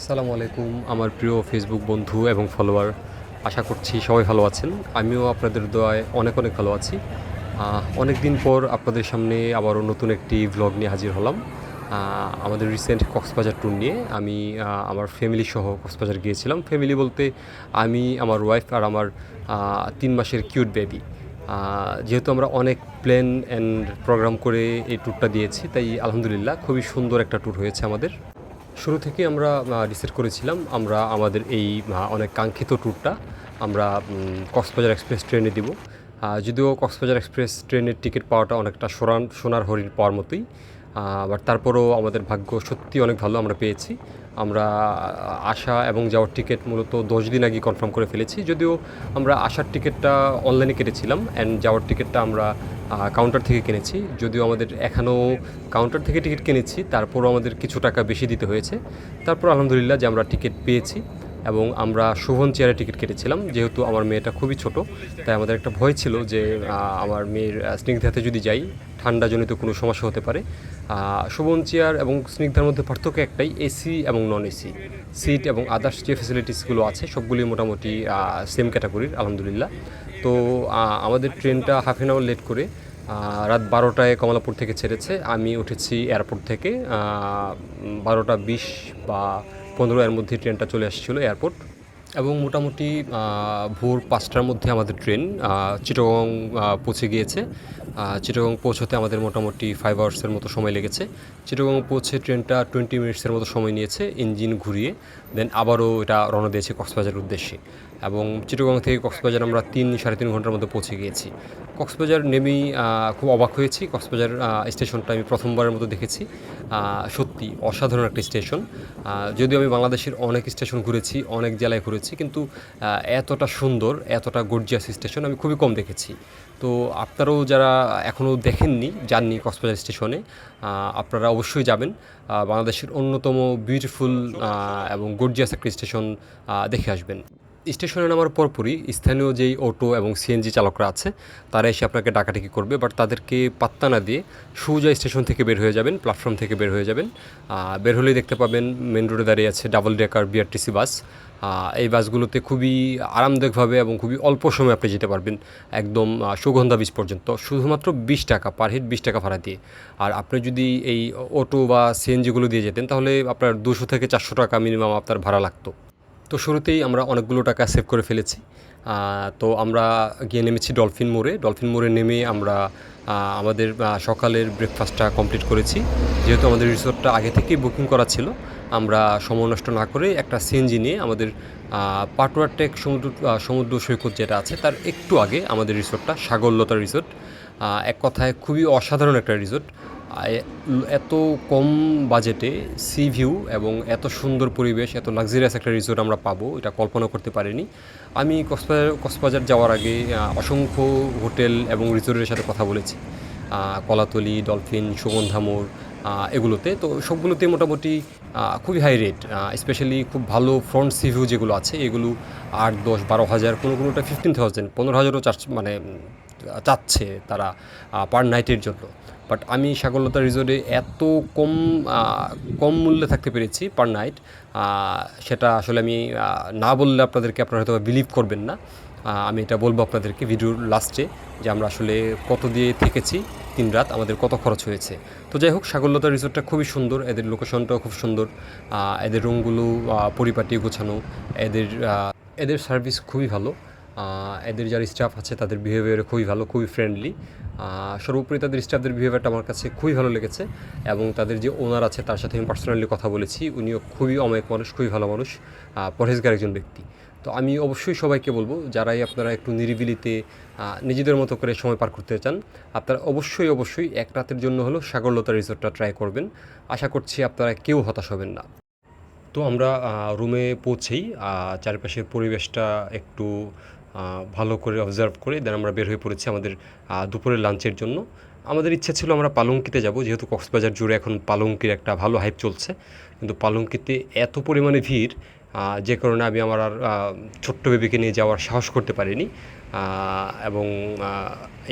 আসসালামু আলাইকুম আমার প্রিয় ফেসবুক বন্ধু এবং ফলোয়ার। আশা করছি সবাই ভালো আছেন। আমিও আপনাদের দোয়ায় অনেক অনেক ভালো আছি। অনেক দিন পর আপনাদের সামনে আবারও নতুন একটি ভ্লগ নিয়ে হাজির হলাম। আমাদের রিসেন্ট কক্সবাজার ট্যুর নিয়ে আমি আমার ফ্যামিলি সহ কক্সবাজার গিয়েছিলাম। ফ্যামিলি বলতে আমি, আমার ওয়াইফ আর আমার ৩ মাসের কিউট বেবি। যেহেতু আমরা অনেক প্ল্যান অ্যান্ড প্রোগ্রাম করে এই ট্যুরটা দিয়েছি, তাই আলহামদুলিল্লাহ খুবই সুন্দর একটা ট্যুর হয়েছে আমাদের। শুরু থেকেই আমরা ডিসাইড করেছিলাম আমরা আমাদের এই অনেক কাঙ্ক্ষিত ট্যুরটা আমরা কক্সবাজার এক্সপ্রেস ট্রেনে দিব। যদিও কক্সবাজার এক্সপ্রেস ট্রেনের টিকিট পাওয়াটা অনেকটা সোনার হরিণ পাওয়ার মতোই, বাট তারপরেও আমাদের ভাগ্য সত্যি অনেক ভালো, আমরা পেয়েছি। আমরা আসা এবং যাওয়ার টিকিট মূলত 10 দিন আগে কনফার্ম করে ফেলেছি। যদিও আমরা আসার টিকিটটা অনলাইনে কেটেছিলাম অ্যান্ড যাওয়ার টিকিটটা আমরা কাউন্টার থেকে কিনেছি। যদিও আমাদের এখনও কাউন্টার থেকে টিকিট কিনেছি, তারপরও আমাদের কিছু টাকা বেশি দিতে হয়েছে। তারপর আলহামদুলিল্লাহ যে আমরা টিকিট পেয়েছি, এবং আমরা শোভন চেয়ারে টিকিট কেটেছিলাম। যেহেতু আমার মেয়েটা খুবই ছোট, তাই আমাদের একটা ভয় ছিল যে আমার মেয়ের স্নিগ্ধাতে যদি যাই ঠান্ডাজনিত কোনো সমস্যা হতে পারে। শোভন চেয়ার এবং স্নিগ্ধার মধ্যে পার্থক্য একটাই, এসি এবং নন এসি সিট এবং আদার্স যে ফেসিলিটিসগুলো আছে সবগুলি মোটামুটি সেম ক্যাটাগরির আলহামদুলিল্লাহ। তো আমাদের ট্রেনটা হাফ অ্যান আওয়ার লেট করে রাত 12টায় কমলাপুর থেকে ছেড়েছে। আমি উঠেছি এয়ারপোর্ট থেকে 12টা 20 বা 15 এর মধ্যে ট্রেনটা চলে আসছিলো এয়ারপোর্ট। এবং মোটামুটি ভোর 5টার মধ্যে আমাদের ট্রেন চিটাগং পৌঁছে গিয়েছে। চিটাগং পৌঁছতে আমাদের মোটামুটি 5 আওয়ার্সের মতো সময় লেগেছে। চিটাগং পৌঁছে ট্রেনটা 20 মিনিটসের মতো সময় নিয়েছে ইঞ্জিন ঘুরিয়ে, দেন আবারও এটা রওনা দিয়েছে কক্সবাজারের উদ্দেশ্যে। এবং চিটাগং থেকে কক্সবাজার আমরা 3-3.5 ঘন্টার মধ্যে পৌঁছে গিয়েছি। কক্সবাজার নেমেই খুব অবাক হয়েছি। কক্সবাজার স্টেশনটা আমি প্রথমবারের মতো দেখেছি। সত্যি অসাধারণ একটা স্টেশন। যদিও আমি বাংলাদেশের অনেক স্টেশন ঘুরেছি, অনেক জেলায় ঘুরেছি, কিন্তু এতটা সুন্দর, এতটা গর্জিয়াস স্টেশন আমি খুবই কম দেখেছি। তো আপনারাও যারা এখনও দেখেননি, যাননি কক্সবাজার স্টেশনে, আপনারা অবশ্যই যাবেন। বাংলাদেশের অন্যতম বিউটিফুল এবং গর্জিয়াস একটা স্টেশন দেখে আসবেন। স্টেশনে নামার পরপরই স্থানীয় যেই অটো এবং সিএনজি চালকরা আছে তারা এসে আপনাকে ডাকাডাকি করবে, বাট তাদেরকে পাত্তা না দিয়ে সোজা স্টেশন থেকে বের হয়ে যাবেন, প্ল্যাটফর্ম থেকে বের হয়ে যাবেন। বের হলেই দেখতে পাবেন মেন রোডে দাঁড়িয়ে আছে ডাবল ডেকার বিআরটিসি বাস। এই বাসগুলোতে খুবই আরামদায়কভাবে এবং খুবই অল্প সময়ে আপনি যেতে পারবেন একদম সুগন্ধা বিচ পর্যন্ত, শুধুমাত্র 20 টাকা পার হেড, 20 টাকা ভাড়া দিয়ে। আর আপনি যদি এই অটো বা সিএনজিগুলো দিয়ে যেতেন তাহলে আপনার 200 থেকে 400 টাকা মিনিমাম আপনার ভাড়া লাগতো। তো শুরুতেই আমরা অনেকগুলো টাকা সেভ করে ফেলেছি। তো আমরা গিয়ে নেমেছি ডলফিন মোড়ে। ডলফিন মোড়ে নেমে আমরা আমাদের সকালের ব্রেকফাস্টটা কমপ্লিট করেছি। যেহেতু আমাদের রিসোর্টটা আগে থেকেই বুকিং করা ছিল, আমরা সময় নষ্ট না করে একটা সিএনজি নিয়ে আমাদের পাটুয়া টেক সমুদ্র সৈকত যেটা আছে তার একটু আগে আমাদের রিসোর্টটা, সাগরলতা রিসোর্ট। এক কথায় খুবই অসাধারণ একটা রিসোর্ট। এত কম বাজেটে সি ভিউ এবং এত সুন্দর পরিবেশ, এত লাক্সারিয়াস একটা রিসোর্ট আমরা পাবো এটা কল্পনা করতে পারিনি। আমি কক্সবাজার যাওয়ার আগে অসংখ্য হোটেল এবং রিসোর্টের সাথে কথা বলেছি, কলাতলি, ডলফিন, সুগন্ধা মোড়, এগুলোতে। তো সবগুলোতে মোটামুটি খুবই হাই রেট, স্পেশালি খুব ভালো ফ্রন্ট সি ভিউ যেগুলো আছে এগুলো 8, 10, 12 হাজার, কোনোটা 15,000, 15,000ও মানে চাচ্ছে তারা পার নাইটের জন্য। বাট আমি সাগরলতা রিসোর্টে এত কম কম মূল্যে থাকতে পেরেছি পার নাইট, সেটা আসলে আমি না বললে আপনারা হয়তো বিলিভ করবেন না। আমি এটা বলবো আপনাদেরকে ভিডিওর লাস্টে যে আমরা আসলে কত দিয়ে থেকেছি 3 রাত, আমাদের কত খরচ হয়েছে। তো যাই হোক, সাগরলতা রিসোর্টটা খুবই সুন্দর, এদের লোকেশনটাও খুব সুন্দর, এদের রুমগুলো পরিপাটি গোছানো, এদের সার্ভিস খুবই ভালো, এদের যারা স্টাফ আছে তাদের বিহেভিয়ার খুবই ভালো, খুবই ফ্রেন্ডলি। সর্বোপরি তাদের স্টাফদের বিহেভিয়ারটা আমার কাছে খুবই ভালো লেগেছে। এবং তাদের যে ওনার আছে তার সাথে আমি পার্সোনালি কথা বলেছি, উনিও খুবই অমায়িক মানুষ, খুবই ভালো মানুষ, পরহেজগার একজন ব্যক্তি। তো আমি অবশ্যই সবাইকে বলবো, যারাই আপনারা একটু নিরিবিলিতে নিজেদের মতো করে সময় পার করতে চান, আপনারা অবশ্যই এক রাতের জন্য হলেও সাগরলতা রিসোর্টটা ট্রাই করবেন। আশা করছি আপনারা কেউ হতাশ হবেন না। তো আমরা রুমে পৌঁছেই চারপাশের পরিবেশটা একটু ভালো করে অবজার্ভ করে দেন আমরা বের হয়ে পড়েছি আমাদের দুপুরের লাঞ্চের জন্য। আমাদের ইচ্ছা ছিল আমরা পালঙ্কিতে যাব, যেহেতু কক্সবাজার জুড়ে এখন পালঙ্কির একটা ভালো হাইপ চলছে, কিন্তু পালঙ্কিতে এত পরিমাণে ভিড়, যে কারণে আমি আমার আর ছোট্ট বেবিকে নিয়ে যাওয়ার সাহস করতে পারিনি। এবং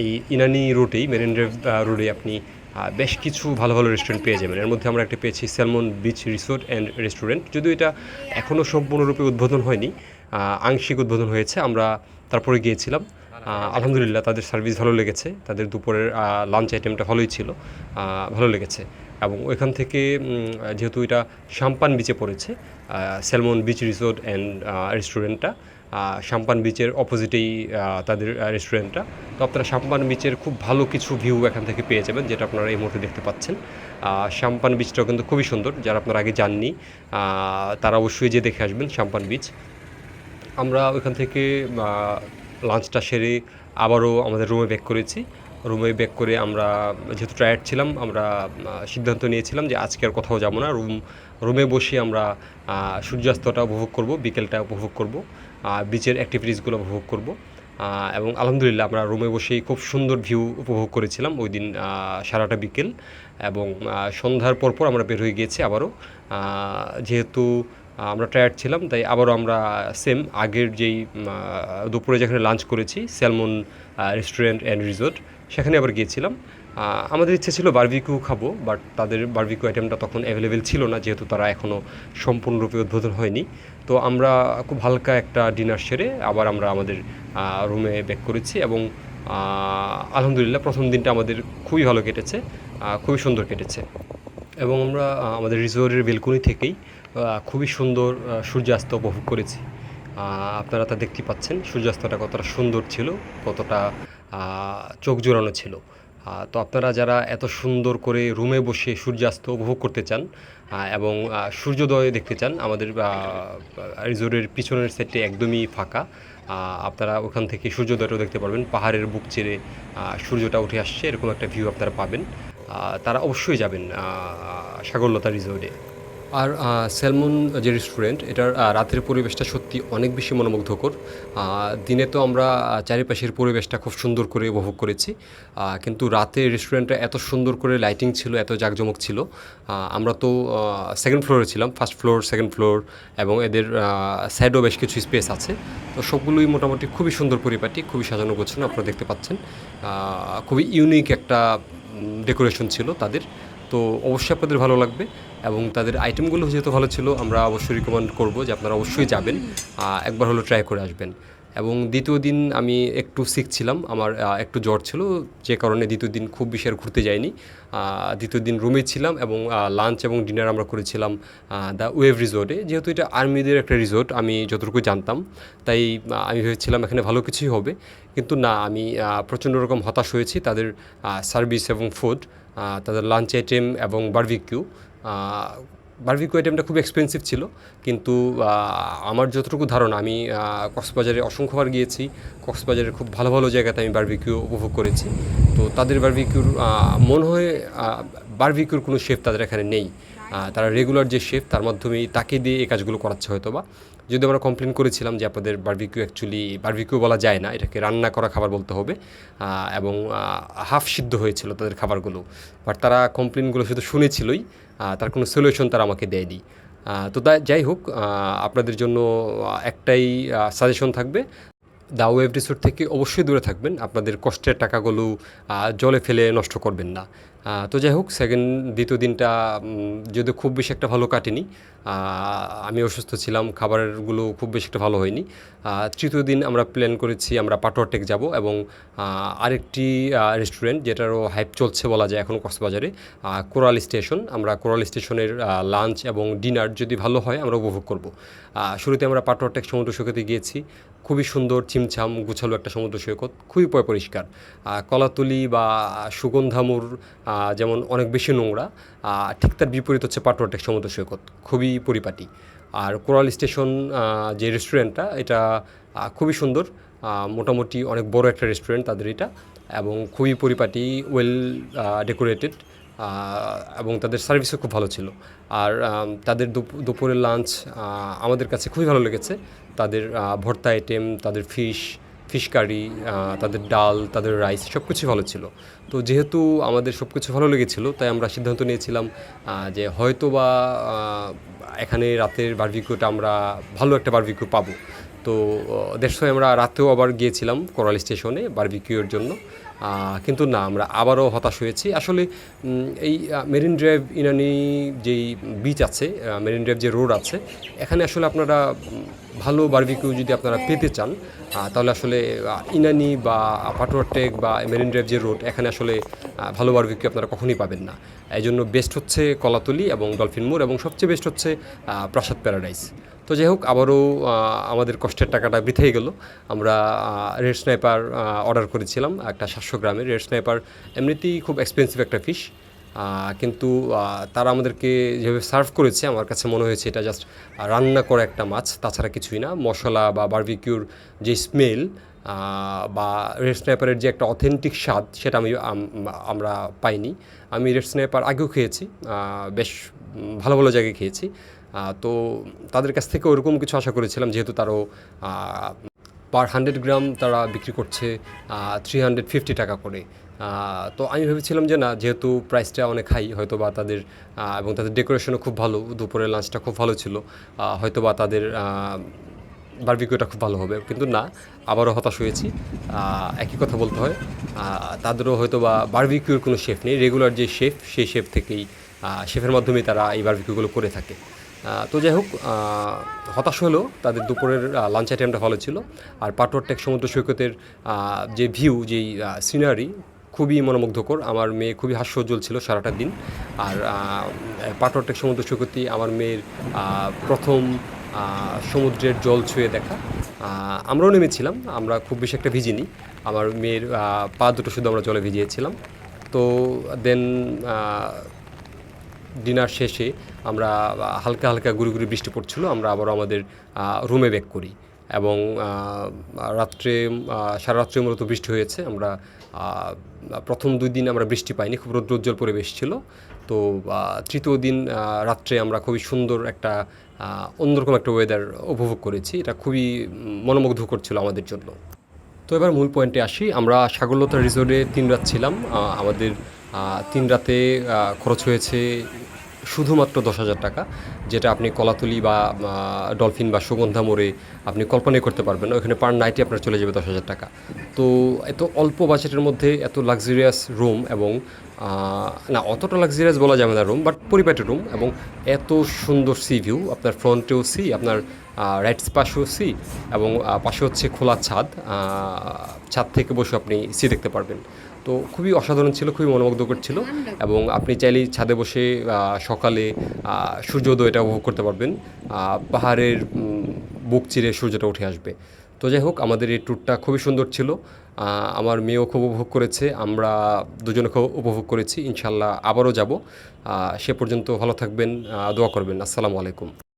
এই ইনানি রোডেই, মেরিন ড্রাইভ রোডে আপনি বেশ কিছু ভালো ভালো রেস্টুরেন্ট পেয়ে যাবেন। এর মধ্যে আমরা একটা পেয়েছি salmon beach resort and restaurant. যদিও এটা এখনও সম্পূর্ণরূপে উদ্বোধন হয়নি, আংশিক উদ্বোধন হয়েছে। আমরা তারপরে গিয়েছিলাম। আলহামদুলিল্লাহ তাদের সার্ভিস ভালো লেগেছে, তাদের দুপুরের লাঞ্চ আইটেমটা ভালোই ছিল, ভালো লেগেছে। এবং ওইখান থেকে যেহেতু এটা সাম্পান বিচে পড়েছে, স্যালমন বিচ রিসোর্ট অ্যান্ড রেস্টুরেন্টটা সাম্পান বিচের অপোজিটেই তাদের রেস্টুরেন্টটা। তো আপনারা সাম্পান বিচের খুব ভালো কিছু ভিউ এখান থেকে পেয়ে যাবেন, যেটা আপনারা এই মুহূর্তে দেখতে পাচ্ছেন। সাম্পান বিচটাও কিন্তু খুবই সুন্দর, যারা আপনারা আগে যাননি তারা অবশ্যই যে দেখে আসবেন সাম্পান বিচ। আমরা ওইখান থেকে লাঞ্চটা সেরে আবারও আমাদের রুমে ব্যাক করেছি। রুমে ব্যাক করে আমরা যেহেতু টায়ার্ড ছিলাম, আমরা সিদ্ধান্ত নিয়েছিলাম যে আজকে আর কোথাও যাব না, রুমে বসে আমরা সূর্যাস্তটা উপভোগ করব, বিকেলটা উপভোগ করব, বিচের অ্যাক্টিভিটিসগুলো উপভোগ করব। এবং আলহামদুলিল্লাহ আমরা রুমে বসেই খুব সুন্দর ভিউ উপভোগ করেছিলাম ওই দিন সারাটা বিকেল। এবং সন্ধ্যার পরপর আমরা বের হয়ে গিয়েছি আবারও, যেহেতু আমরা টায়ার্ড ছিলাম তাই আবারও আমরা সেম আগের যেই দুপুরে যেখানে লাঞ্চ করেছি স্যালমন রেস্টুরেন্ট অ্যান্ড রিসোর্ট, সেখানে আবার গিয়েছিলাম। আমাদের ইচ্ছে ছিল বারবিকিউ খাবো, বাট তাদের বারবিকিউ আইটেমটা তখন অ্যাভেলেবেল ছিল না, যেহেতু তারা এখনও সম্পূর্ণরূপে উদ্বোধন হয়নি। তো আমরা খুব হালকা একটা ডিনার সেরে আবার আমরা আমাদের রুমে ব্যাক করেছি। এবং আলহামদুলিল্লাহ প্রথম দিনটা আমাদের খুবই ভালো কেটেছে, খুবই সুন্দর কেটেছে। এবং আমরা আমাদের রিসোর্টের বেলকনি থেকেই খুবই সুন্দর সূর্যাস্ত উপভোগ করেছি। আপনারা তা দেখতে পাচ্ছেন সূর্যাস্তটা কতটা সুন্দর ছিল, কতটা চোখ জোড়ানো ছিল। তো আপনারা যারা এত সুন্দর করে রুমে বসে সূর্যাস্ত উপভোগ করতে চান এবং সূর্যোদয় দেখতে চান, আমাদের রিসোর্টের পিছনের সাইডটি একদমই ফাঁকা। আপনারা ওখান থেকে সূর্যোদয়টাও দেখতে পারবেন, পাহাড়ের বুক চিরে সূর্যটা উঠে আসছে, এরকম একটা ভিউ আপনারা পাবেন। তারা অবশ্যই যাবেন সাগরলতা রিসোর্টে। আর স্যালমন যে রেস্টুরেন্ট, এটার রাতের পরিবেশটা সত্যি অনেক বেশি মনোমুগ্ধকর। দিনে তো আমরা চারিপাশের পরিবেশটা খুব সুন্দর করে উপভোগ করেছি, কিন্তু রাতে রেস্টুরেন্টটা এত সুন্দর করে লাইটিং ছিল, এত জাঁকজমক ছিল। আমরা তো সেকেন্ড ফ্লোরে ছিলাম, ফার্স্ট ফ্লোর, সেকেন্ড ফ্লোর, এবং এদের সাইডেও বেশ কিছু স্পেস আছে। তো সবগুলোই মোটামুটি খুবই সুন্দর পরিপাটি, খুবই সাজানো গোছানো, আপনারা দেখতে পাচ্ছেন। খুবই ইউনিক একটা ডেকোরেশন ছিল তাদের। তো অবশ্যই আপনাদের ভালো লাগবে, এবং তাদের আইটেমগুলো যেহেতু ভালো ছিল, আমরা অবশ্যই রিকমেন্ড করব যে আপনারা অবশ্যই যাবেন, একবার হলো ট্রাই করে আসবেন। এবং দ্বিতীয় দিন আমি একটু সিক ছিলাম, আমার একটু জ্বর ছিল, যে কারণে দ্বিতীয় দিন খুব বেশি আর ঘুরতে যাইনি। দ্বিতীয় দিন রুমে ছিলাম এবং লাঞ্চ এবং ডিনার আমরা করেছিলাম দ্য ওয়েভ রিসোর্টে। যেহেতু এটা আর্মিদের একটা রিসোর্ট, আমি যতটুকু জানতাম, তাই আমি ভেবেছিলাম এখানে ভালো কিছুই হবে, কিন্তু না, আমি প্রচণ্ড রকম হতাশ হয়েছি তাদের সার্ভিস এবং ফুড, তাদের লাঞ্চ আইটেম এবং বারবিকিউ। বারবিকিউ আইটেমটা খুব এক্সপেন্সিভ ছিল, কিন্তু আমার যতটুকু ধারণা, আমি কক্সবাজারে অসংখ্যবার গিয়েছি, কক্সবাজারের খুব ভালো ভালো জায়গাতে আমি বারবিকিউ উপভোগ করেছি। তো তাদের বারবিকিউর মনে হয় বারবিকিউর কোনো শেফ তাদের এখানে নেই, তারা রেগুলার যে শেফ তার মাধ্যমেই তাকে দিয়ে এই কাজগুলো করাচ্ছে হয়তো বা। যদি আমরা কমপ্লেন করেছিলাম যে আপনাদের বারবিকিউ অ্যাকচুয়ালি বারবিকিউ বলা যায় না, এটাকে রান্না করা খাবার বলতে হবে, এবং হাফ সিদ্ধ হয়েছিল তাদের খাবারগুলো। বাট তারা কমপ্লেনগুলো শুধু শুনেছিলই, তার কোনো সলিউশন তারা আমাকে দেয়নি। তো যাই হোক, আপনাদের জন্য একটাই সাজেশন থাকবে, দ্য ওয়েভ রিসোর্ট থেকে অবশ্যই দূরে থাকবেন, আপনাদের কষ্টের টাকাগুলো জলে ফেলে নষ্ট করবেন না। তো যাই হোক, দ্বিতীয় দিনটা যদিও খুব বেশি একটা ভালো কাটেনি, আমি অসুস্থ ছিলাম, খাবারগুলো খুব বেশি একটা ভালো হয়নি। তৃতীয় দিন আমরা প্ল্যান করেছি আমরা পাটোয়ার টেক যাব, এবং আরেকটি রেস্টুরেন্ট যেটারও হাইপ চলছে বলা যায় এখন কক্সবাজারে, কোরাল স্টেশন। আমরা কোরাল স্টেশনের লাঞ্চ এবং ডিনার যদি ভালো হয় আমরা উপভোগ করব। শুরুতে আমরা পাটোয়ার টেক সমুদ্র সৈকতে গিয়েছি, খুবই সুন্দর ছিমছাম গুছালো একটা সমুদ্র সৈকত, খুবই পরিষ্কার। কলাতলি বা সুগন্ধামুর যেমন অনেক বেশি নোংরা, ঠিক তার বিপরীত হচ্ছে পাটোয়ার টেক সমুদ্র সৈকত, খুবই পরিপাটি। আর কোরাল স্টেশন যে রেস্টুরেন্টটা, এটা খুবই সুন্দর, মোটামুটি অনেক বড় একটা রেস্টুরেন্ট তাদের এটা, এবং খুবই পরিপাটি, ওয়েল ডেকোরেটেড, এবং তাদের সার্ভিসও খুব ভালো ছিল। আর তাদের দুপুরের লাঞ্চ আমাদের কাছে খুবই ভালো লেগেছে। তাদের ভর্তা আইটেম, তাদের ফিশ কারি, তাদের ডাল, তাদের রাইস, সব কিছুই ভালো ছিল। তো যেহেতু আমাদের সব কিছু ভালো লেগেছিল, তাই আমরা সিদ্ধান্ত নিয়েছিলাম যে হয়তো বা এখানে রাতের বারবিকিউটা আমরা ভালো একটা বারবিকিউ পাবো। তো দ্যাটস ওয়াই আমরা রাতেও আবার গিয়েছিলাম কোরাল স্টেশনে বারবিকিউর জন্য। কিন্তু না, আমরা আবারও হতাশ হয়েছি আসলে। এই মেরিন ড্রাইভ ইনানি যেই বিচ আছে, মেরিন ড্রাইভ যে রোড আছে, এখানে আসলে আপনারা ভালো বারবিকিউ যদি আপনারা পেতে চান, তাহলে আসলে ইনানি বা পাটুয়ার টেক বা মেরিন ড্রাইভ যে রোড, এখানে আসলে ভালো বারবিকিউ আপনারা কখনোই পাবেন না। এই জন্য বেস্ট হচ্ছে কলাতলি এবং ডলফিন মোড়, এবং সবচেয়ে বেস্ট হচ্ছে প্রাসাদ প্যারাডাইস। তো যাই হোক, আবারও আমাদের কষ্টের টাকাটা বৃথাই গেল। আমরা রেড স্নাইপার অর্ডার করেছিলাম, একটা 700 গ্রামের রেড স্নাইপার। এমনিতেই খুব এক্সপেন্সিভ একটা ফিশ, কিন্তু তারা আমাদেরকে যেভাবে সার্ভ করেছে, আমার কাছে মনে হয়েছে এটা জাস্ট রান্না করা একটা মাছ, তাছাড়া কিছুই না। মশলা বা বারবিকিউর যে স্মেল বা রেড স্নাইপারের যে একটা অথেন্টিক স্বাদ, সেটা আমরা পাইনি। আমি রেড স্নাইপার আগেও খেয়েছি, বেশ ভালো ভালো জায়গায় খেয়েছি। তো তাদের কাছ থেকে ওরকম কিছু আশা করেছিলাম, যেহেতু তারও পার 100 গ্রাম তারা বিক্রি করছে 350 টাকা করে। তো আমি ভেবেছিলাম যে না, যেহেতু প্রাইসটা অনেক হাই, হয়তো বা তাদের এবং তাদের ডেকোরেশনও খুব ভালো, দুপুরের লাঞ্চটা খুব ভালো ছিল, হয়তো বা তাদের বারবিকিউটা খুব ভালো হবে। কিন্তু না, আবারও হতাশ হয়েছি। একই কথা বলতে হয়, তাদেরও হয়তো বা বারবিকিউর কোনো শেফ নেই, রেগুলার যে শেফ, সেই শেফ থেকেই, শেফের মাধ্যমেই তারা এই বারবিকিউগুলো করে থাকে। তো যাই হোক, হতাশ হলেও তাদের দুপুরের লাঞ্চ আইটেমটা ভালো ছিল। আর পাটুয়ার টেক সমুদ্র সৈকতের যে ভিউ, যেই সিনারি, খুবই মনোমুগ্ধকর। আমার মেয়ে খুবই হাস্যোজ্জ্বল ছিল সারাটা দিন। আর পাটুয়ার টেক সমুদ্র সৈকতই আমার মেয়ের প্রথম সমুদ্রের জল ছুঁয়ে দেখা। আমরাও নেমেছিলাম, আমরা খুব বেশি একটা ভিজিনি, আমার মেয়ের পা দুটো শুধু আমরা জলে ভিজিয়েছিলাম। তো দেন ডিনার শেষে আমরা হালকা হালকা গুঁড়ি গুঁড়ি বৃষ্টি পড়ছিল, আমরা আবারও আমাদের রুমে ব্যাক করি। এবং রাত্রে সারা রাত্রে মূলত বৃষ্টি হয়েছে। আমরা প্রথম 2 দিন আমরা বৃষ্টি পাইনি, খুব রৌদ্রোজ্জ্বল পরিবেশ ছিল। তো তৃতীয় দিন রাত্রে আমরা খুবই সুন্দর একটা অন্যরকম একটা ওয়েদার উপভোগ করেছি, এটা খুবই মনোমুগ্ধকর ছিল আমাদের জন্য। তো এবার মূল পয়েন্টে আসি। আমরা সাগরলতা রিসোর্টে 3 রাত ছিলাম। আমাদের 3 রাতে খরচ হয়েছে শুধুমাত্র 10,000 টাকা, যেটা আপনি কলাতলি বা ডলফিন বা সুগন্ধা মোড়ে আপনি কল্পনাই করতে পারবেন না। ওখানে পার নাইটে আপনার চলে যাবে 10,000 টাকা। তো এত অল্প বাজেটের মধ্যে এত লাক্সারিয়াস রুম, এবং না, অতটা লাক্সারিয়াস বলা যাবে না রুম, বাট পরিপাটি রুম, এবং এত সুন্দর সি ভিউ, আপনার ফ্রন্টেও সি, আপনার রাইট পাশেও সি, এবং পাশে হচ্ছে খোলা ছাদ, ছাদ থেকে বসে আপনি সি দেখতে পারবেন। তো খুবই অসাধারণ ছিল, খুবই মনোমুগ্ধকর ছিল। এবং আপনি চাইলেই ছাদে বসে সকালে সূর্যোদয়টা উপভোগ করতে পারবেন, পাহাড়ের বুক চিরে সূর্যটা উঠে আসবে। তো যাই হোক, আমাদের এই ট্যুরটা খুবই সুন্দর ছিল। আমার মেয়েও খুব উপভোগ করেছে, আমরা দুজনে খুব উপভোগ করেছি। ইনশাল্লাহ আবারও যাব। সে পর্যন্ত ভালো থাকবেন, দোয়া করবেন। আসসালামু আলাইকুম।